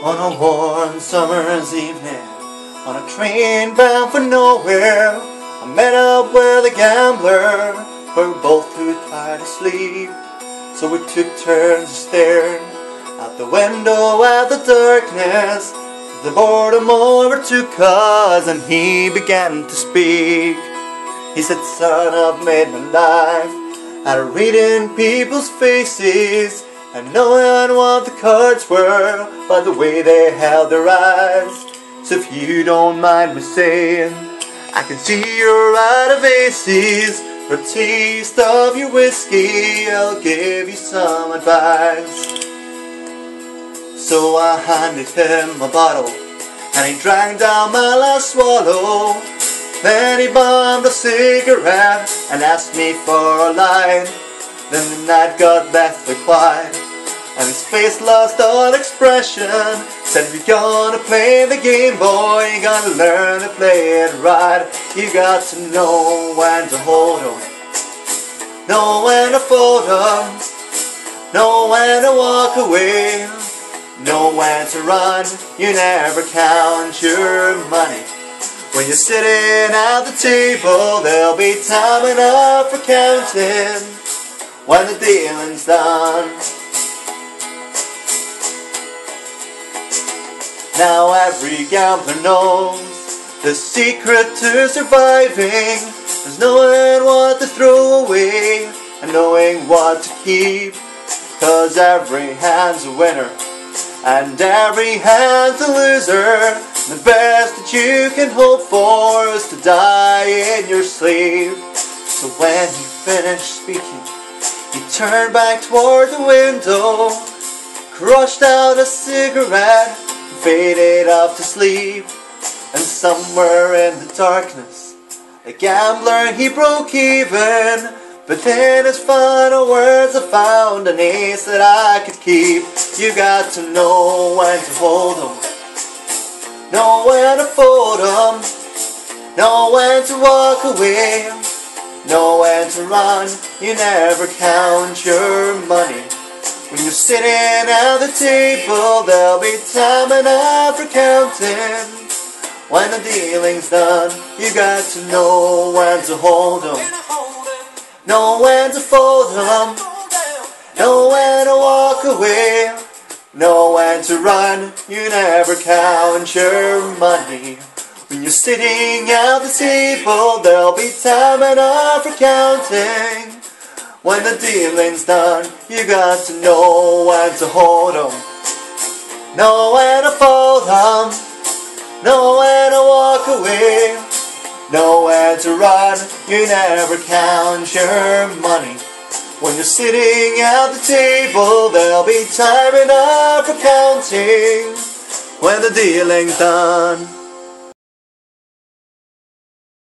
On a warm summer's evening, on a train bound for nowhere, I met up with a gambler. We were both too tired to sleep, so we took turns staring out the window at the darkness. The boredom overtook us and he began to speak. He said, "Son, I've made my life out of reading people's faces and knowing what the cards were by the way they held their eyes. So if you don't mind me saying, I can see you're out of aces. For a taste of your whiskey, I'll give you some advice." So I handed him a bottle and he drank down my last swallow. Then he bummed a cigarette and asked me for a line. Then the night got deathly quiet and his face lost all expression. Said, "If you're gonna play the game, boy, you gotta learn to play it right. You got to know when to hold 'em, know when to fold 'em, know when to walk away, know when to run. You never count your money. When you're sitting at the table, there'll be time enough for counting when the dealing's done." Now every gambler knows the secret to surviving is knowing what to throw away and knowing what to keep. 'Cause every hand's a winner and every hand's a loser. The best that you can hope for is to die in your sleep. So when he finished speaking, he turned back toward the window, crushed out a cigarette, faded off to sleep. And somewhere in the darkness, a gambler, he broke even. But in his final words, I found an ace that I could keep. You got to know when to hold 'em, know when to fold 'em, know when to walk away, know when to run. You never count your money. When you're sitting at the table, there'll be time enough for counting when the dealing's done. You got to know when to hold 'em, know when to fold 'em, know when to walk away, know when to run. You never count your money. When you're sitting at the table, there'll be time enough for counting when the dealing's done. You got to know when to hold 'em, know when to fold 'em, know when to walk away, know when to run. You never count your money. When you're sitting at the table, there'll be time enough for counting when the dealing's done.